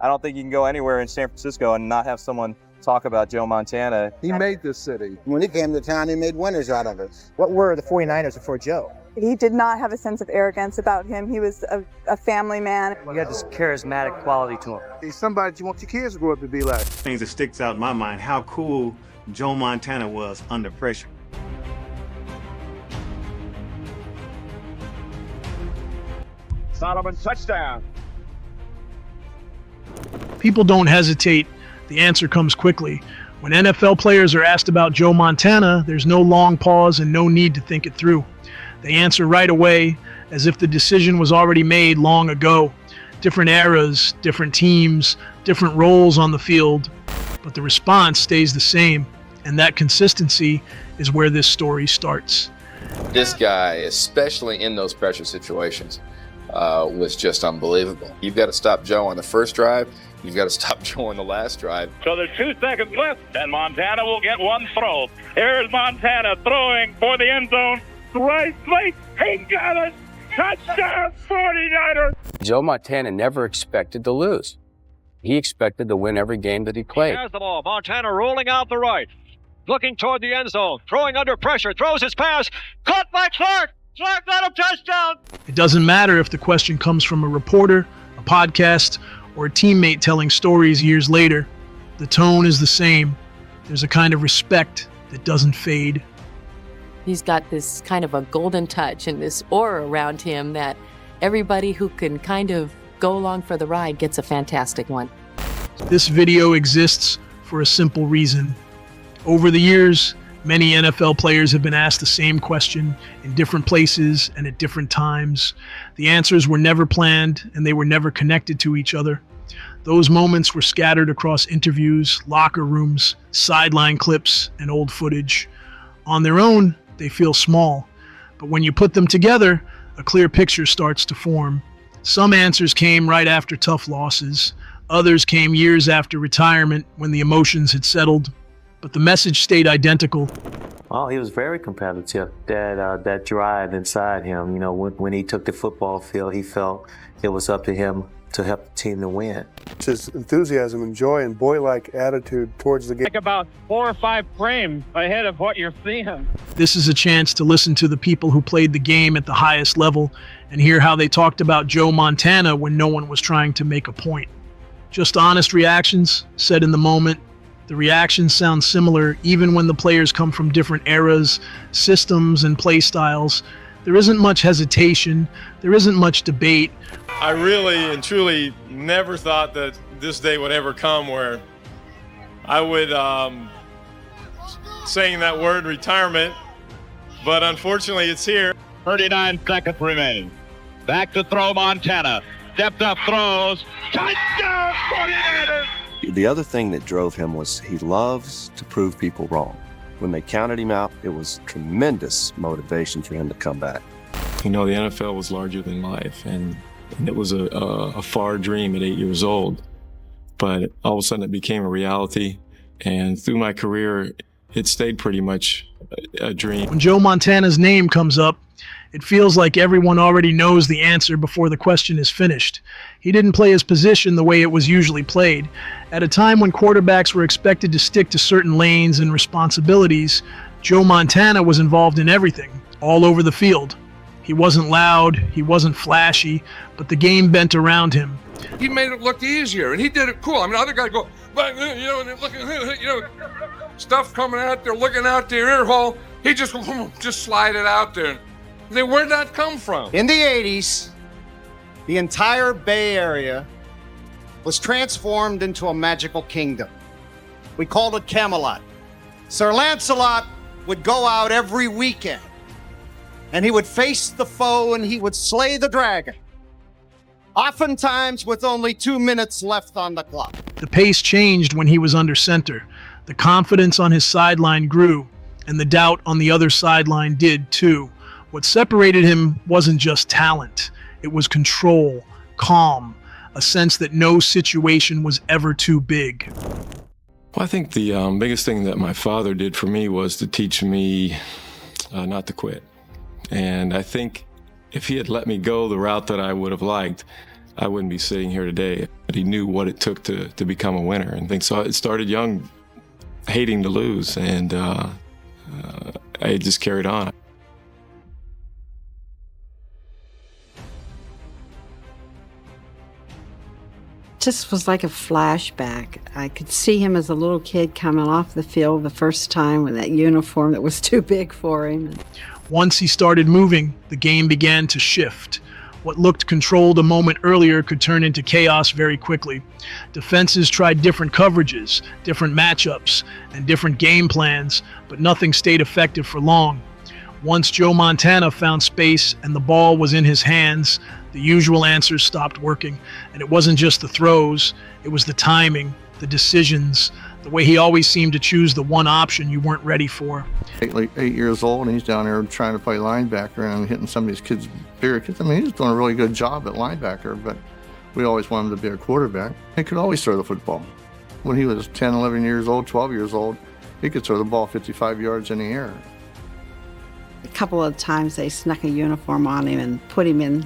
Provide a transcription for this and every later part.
I don't think you can go anywhere in San Francisco and not have someone talk about Joe Montana. He made this city. When he came to town, he made winners out of it. What were the 49ers before Joe? He did not have a sense of arrogance about him. He was a family man. He had this charismatic quality to him. He's somebody you want your kids to grow up to be like. Things that sticks out in my mind, how cool Joe Montana was under pressure. Solomon touchdown. People don't hesitate. The answer comes quickly. When NFL players are asked about Joe Montana, there's no long pause and no need to think it through. They answer right away, as if the decision was already made long ago. Different eras, different teams, different roles on the field, but the response stays the same, and that consistency is where this story starts. This guy, especially in those pressure situations, was just unbelievable. You've got to stop Joe on the first drive. You've got to stop Joe on the last drive. So there's 2 seconds left, and Montana will get one throw. Here's Montana throwing for the end zone. Right place, he got it! Touchdown, 49ers! Joe Montana never expected to lose. He expected to win every game that he played. He has the ball. Montana rolling out the right, looking toward the end zone, throwing under pressure, throws his pass, caught by Clark! Clark got him, touchdown! It doesn't matter if the question comes from a reporter, a podcast, or a teammate telling stories years later. The tone is the same. There's a kind of respect that doesn't fade. He's got this kind of a golden touch and this aura around him that everybody who can kind of go along for the ride gets a fantastic one. This video exists for a simple reason. Over the years, many NFL players have been asked the same question in different places and at different times. The answers were never planned and they were never connected to each other. Those moments were scattered across interviews, locker rooms, sideline clips, and old footage. On their own, they feel small, but when you put them together, a clear picture starts to form. Some answers came right after tough losses. Others came years after retirement when the emotions had settled, but the message stayed identical. Well, he was very competitive. That drive inside him, when he took the football field, he felt it was up to him to help the team to win. It's his enthusiasm and joy and boy-like attitude towards the game. Like about 4 or 5 frames ahead of what you're seeing. This is a chance to listen to the people who played the game at the highest level and hear how they talked about Joe Montana when no one was trying to make a point. Just honest reactions, said in the moment. The reactions sound similar even when the players come from different eras, systems, and play styles. There isn't much hesitation. There isn't much debate. I really and truly never thought that this day would ever come where I would saying that word retirement, but unfortunately it's here. 39 seconds remain. Back to throw Montana. Stepped up, throws. Touchdown, 49ers! The other thing that drove him was he loves to prove people wrong. When they counted him out, it was tremendous motivation for him to come back. The NFL was larger than life, and it was a far dream at 8 years old. But all of a sudden it became a reality, and through my career, it stayed pretty much a dream. When Joe Montana's name comes up, it feels like everyone already knows the answer before the question is finished. He didn't play his position the way it was usually played. At a time when quarterbacks were expected to stick to certain lanes and responsibilities, Joe Montana was involved in everything, all over the field. He wasn't loud, he wasn't flashy, but the game bent around him. He made it look easier, and he did it cool. I mean, other guys go, but and they're looking, stuff coming out there, looking out their ear hole. He just slide it out there. Where'd that come from? In the 80s, the entire Bay Area was transformed into a magical kingdom. We called it Camelot. Sir Lancelot would go out every weekend, and he would face the foe and he would slay the dragon, oftentimes with only 2 minutes left on the clock. The pace changed when he was under center. The confidence on his sideline grew, and the doubt on the other sideline did too. What separated him wasn't just talent. It was control, calm, a sense that no situation was ever too big. Well, I think the biggest thing that my father did for me was to teach me not to quit. And I think if he had let me go the route that I would have liked, I wouldn't be sitting here today. But he knew what it took to become a winner. And things. So it started young, hating to lose, and I just carried on. Just was like a flashback. I could see him as a little kid coming off the field the first time with that uniform that was too big for him. Once he started moving, the game began to shift. What looked controlled a moment earlier could turn into chaos very quickly. Defenses tried different coverages, different matchups, and different game plans, but nothing stayed effective for long. Once Joe Montana found space and the ball was in his hands, the usual answers stopped working. And it wasn't just the throws, it was the timing, the decisions, the way he always seemed to choose the one option you weren't ready for. Like 8 years old, and he's down there trying to play linebacker and hitting some of these kids, bigger kids. I mean, he's doing a really good job at linebacker, but we always wanted him to be a quarterback. He could always throw the football. When he was 10, 11 years old, 12 years old, he could throw the ball 55 yards in the air. A couple of times they snuck a uniform on him and put him in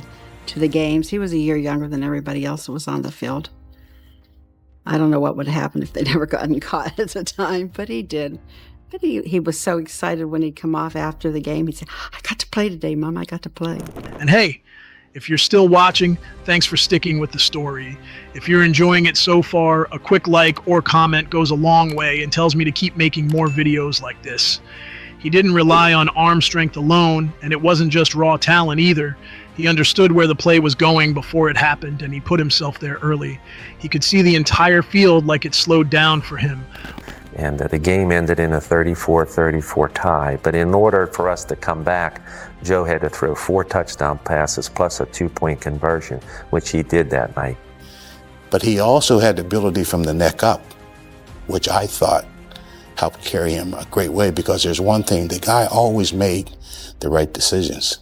to the games. He was a year younger than everybody else that was on the field. I don't know what would happen if they'd never gotten caught at the time, but he did. But he was so excited when he'd come off after the game. He'd say, I got to play today, Mom, I got to play. And hey, if you're still watching, thanks for sticking with the story. If you're enjoying it so far, a quick like or comment goes a long way and tells me to keep making more videos like this. He didn't rely on arm strength alone, and it wasn't just raw talent either. He understood where the play was going before it happened, and he put himself there early. He could see the entire field like it slowed down for him. And the game ended in a 34-34 tie. But in order for us to come back, Joe had to throw 4 touchdown passes plus a 2-point conversion, which he did that night. But he also had the ability from the neck up, which I thought helped carry him a great way, because there's one thing, the guy always made the right decisions.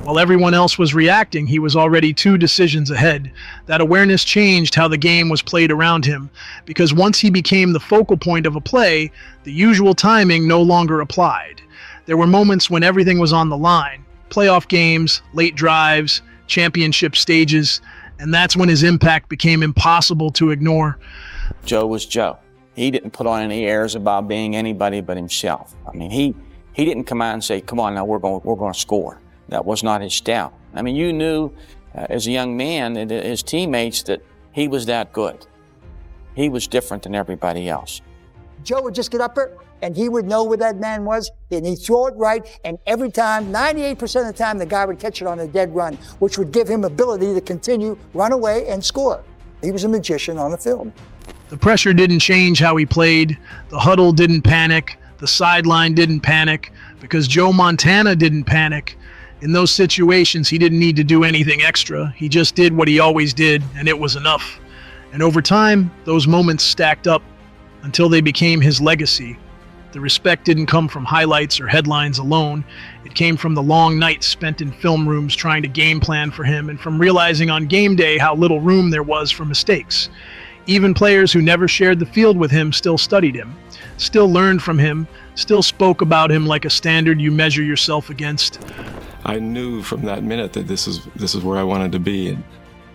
While everyone else was reacting, he was already 2 decisions ahead. That awareness changed how the game was played around him, because once he became the focal point of a play, the usual timing no longer applied. There were moments when everything was on the line. Playoff games, late drives, championship stages, and that's when his impact became impossible to ignore. Joe was Joe. He didn't put on any airs about being anybody but himself. I mean, he didn't come out and say, come on now, we're going to score. That was not his style. I mean, you knew as a young man and his teammates that he was that good. He was different than everybody else. Joe would just get up there and he would know where that man was, and he'd throw it right, and every time, 98% of the time, the guy would catch it on a dead run, which would give him ability to continue, run away, and score. He was a magician on the field. The pressure didn't change how he played. The huddle didn't panic. The sideline didn't panic, because Joe Montana didn't panic. In those situations, he didn't need to do anything extra. He just did what he always did, and it was enough. And over time, those moments stacked up until they became his legacy. The respect didn't come from highlights or headlines alone. It came from the long nights spent in film rooms trying to game plan for him, and from realizing on game day how little room there was for mistakes. Even players who never shared the field with him still studied him, still learned from him, still spoke about him like a standard you measure yourself against. I knew from that minute that this is where I wanted to be. And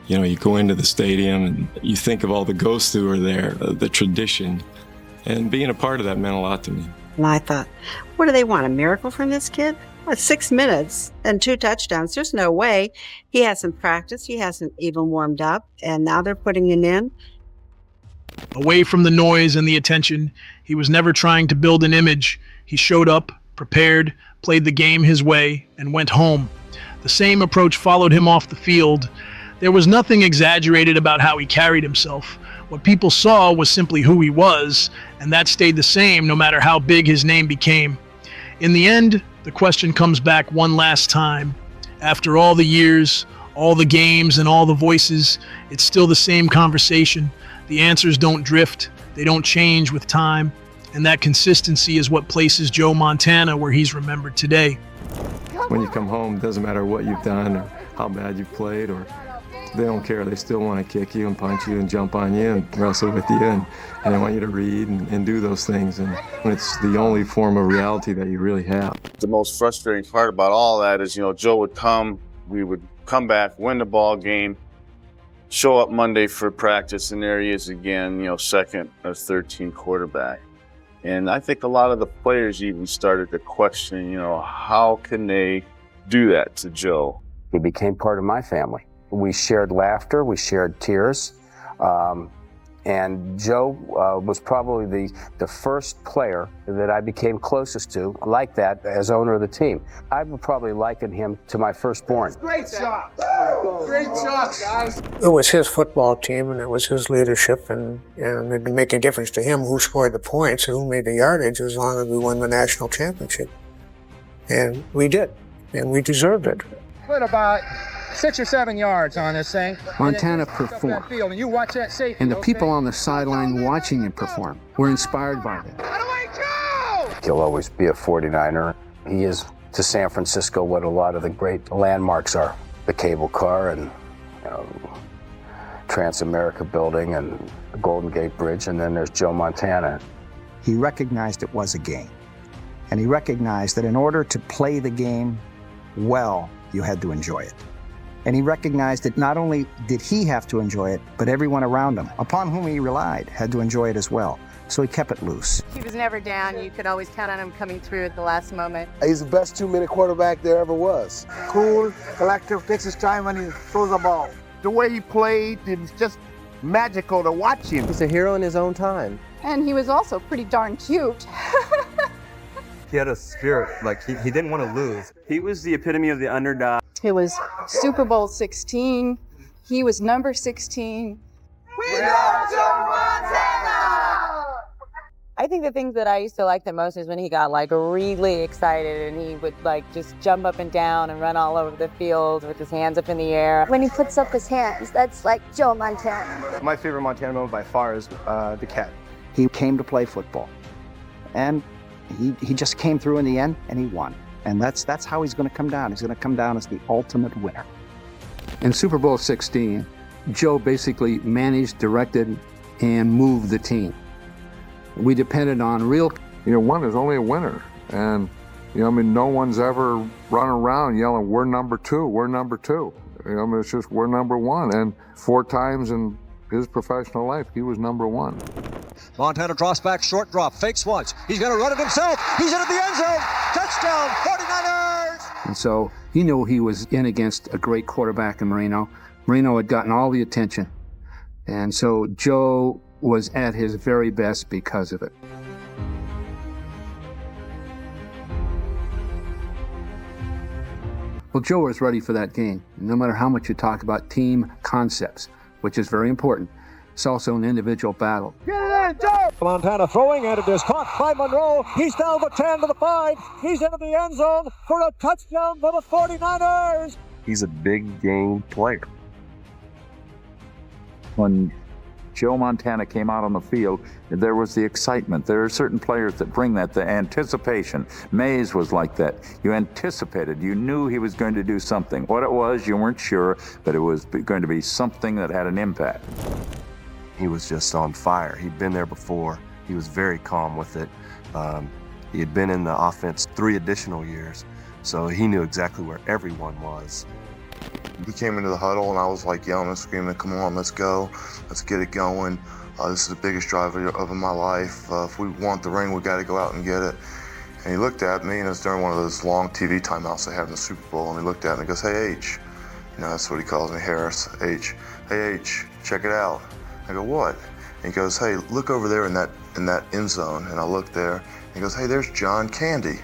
you know, you go into the stadium and you think of all the ghosts who are there, the tradition, and being a part of that meant a lot to me. And I thought, what do they want, a miracle from this kid? Well, 6 minutes and 2 touchdowns. There's no way. He hasn't practiced. He hasn't even warmed up. And now they're putting him in. Away from the noise and the attention, he was never trying to build an image. He showed up, prepared, played the game his way, and went home. The same approach followed him off the field. There was nothing exaggerated about how he carried himself. What people saw was simply who he was, and that stayed the same no matter how big his name became. In the end, the question comes back one last time. After all the years, all the games, and all the voices, it's still the same conversation. The answers don't drift, they don't change with time, and that consistency is what places Joe Montana where he's remembered today. When you come home, it doesn't matter what you've done or how bad you've played, or they don't care. They still want to kick you and punch you and jump on you and wrestle with you, and they want you to read and do those things. And it's the only form of reality that you really have. The most frustrating part about all that is, Joe would come, we would come back, win the ball game, show up Monday for practice, and there he is again, you know, second or third team quarterback. And I think a lot of the players even started to question, you know, how can they do that to Joe? He became part of my family. We shared laughter, we shared tears. And Joe was probably the first player that I became closest to like that as owner of the team. I would probably liken him to my firstborn. Great shot. Great shot, guys. It was his football team, and it was his leadership, and it didn't make a difference to him who scored the points and who made the yardage as long as we won the national championship. And we did, and we deserved it. Put about 6 or 7 yards on this thing. Montana performed, and you watch that safety, and the people on the sideline watching him perform were inspired by that. He'll always be a 49er. He is to San Francisco what a lot of the great landmarks are. The cable car and Trans-America Building and the Golden Gate Bridge, and then there's Joe Montana. He recognized it was a game, and he recognized that in order to play the game well, you had to enjoy it. And he recognized that not only did he have to enjoy it, but everyone around him, upon whom he relied, had to enjoy it as well. So he kept it loose. He was never down. You could always count on him coming through at the last moment. He's the best 2-minute quarterback there ever was. Cool, collective, takes his time when he throws the ball. The way he played, it was just magical to watch him. He's a hero in his own time. And he was also pretty darn cute. He had a spirit, like he didn't want to lose. He was the epitome of the underdog. It was Super Bowl 16. He was number 16. We love Joe Montana! I think the things that I used to like the most is when he got like really excited and he would like just jump up and down and run all over the field with his hands up in the air. When he puts up his hands, that's like Joe Montana. My favorite Montana moment by far is the cat. He came to play football, and he just came through in the end, and he won. And that's how he's going to come down. He's going to come down as the ultimate winner. In Super Bowl 16, Joe basically managed, directed, and moved the team. We depended on real... You know, one is only a winner. And, you know, I mean, no one's ever run around yelling, we're number two, we're number two. You know, I mean, it's just, we're number one. And 4 times in his professional life, he was number one. Montana drops back, short drop, fakes once. He's going to run it himself. He's in at the end zone. Touchdown, 49ers! And so he knew he was in against a great quarterback in Marino. Marino had gotten all the attention. And so Joe was at his very best because of it. Well, Joe was ready for that game. No matter how much you talk about team concepts, which is very important, it's also an individual battle. Get it in, Joe! Montana throwing, and it is caught by Monroe. He's down the 10 to the 5. He's into the end zone for a touchdown for the 49ers. He's a big game player. When Joe Montana came out on the field, there was the excitement. There are certain players that bring that, the anticipation. Mays was like that. You anticipated. You knew he was going to do something. What it was, you weren't sure, but it was going to be something that had an impact. He was just on fire. He'd been there before. He was very calm with it. He had been in the offense 3 additional years, so he knew exactly where everyone was. We came into the huddle and I was like yelling and screaming, come on, let's go. Let's get it going. This is the biggest drive of my life. If we want the ring, we got to go out and get it. And he looked at me, and it was during one of those long TV timeouts they have in the Super Bowl, and he looked at me and goes, hey, H. You know, that's what he calls me, Harris, H. Hey, H, check it out. I go, what? And he goes, hey, look over there in that end zone. And I look there, and he goes, hey, there's John Candy.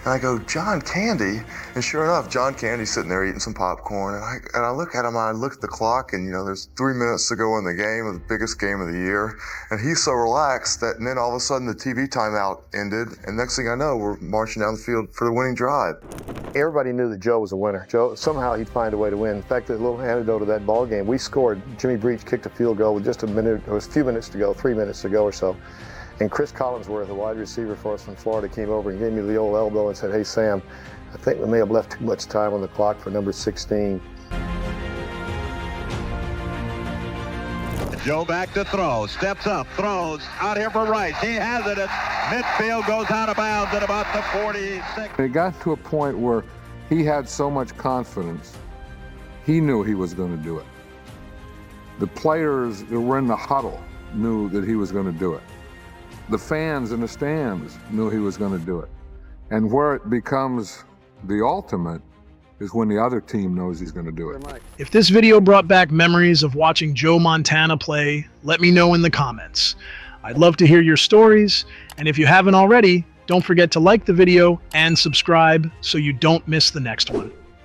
And I go, John Candy? And sure enough, John Candy's sitting there eating some popcorn. And I look at him, and I look at the clock, and, you know, there's 3 minutes to go in the game, the biggest game of the year. And he's so relaxed that, and then all of a sudden the TV timeout ended. And next thing I know, we're marching down the field for the winning drive. Everybody knew that Joe was a winner. Joe, somehow he'd find a way to win. In fact, a little anecdote of that ball game, we scored. Jimmy Breach kicked a field goal with just a minute, it was a few minutes to go, 3 minutes to go or so. And Chris Collinsworth, a wide receiver for us from Florida, came over and gave me the old elbow and said, hey, Sam, I think we may have left too much time on the clock for number 16. Joe back to throw, steps up, throws, out here for Rice. He has it at midfield, goes out of bounds at about the 46. It got to a point where he had so much confidence, he knew he was going to do it. The players that were in the huddle knew that he was going to do it. The fans in the stands knew he was going to do it. And where it becomes the ultimate is when the other team knows he's going to do it. If this video brought back memories of watching Joe Montana play, let me know in the comments. I'd love to hear your stories, and if you haven't already, don't forget to like the video and subscribe so you don't miss the next one.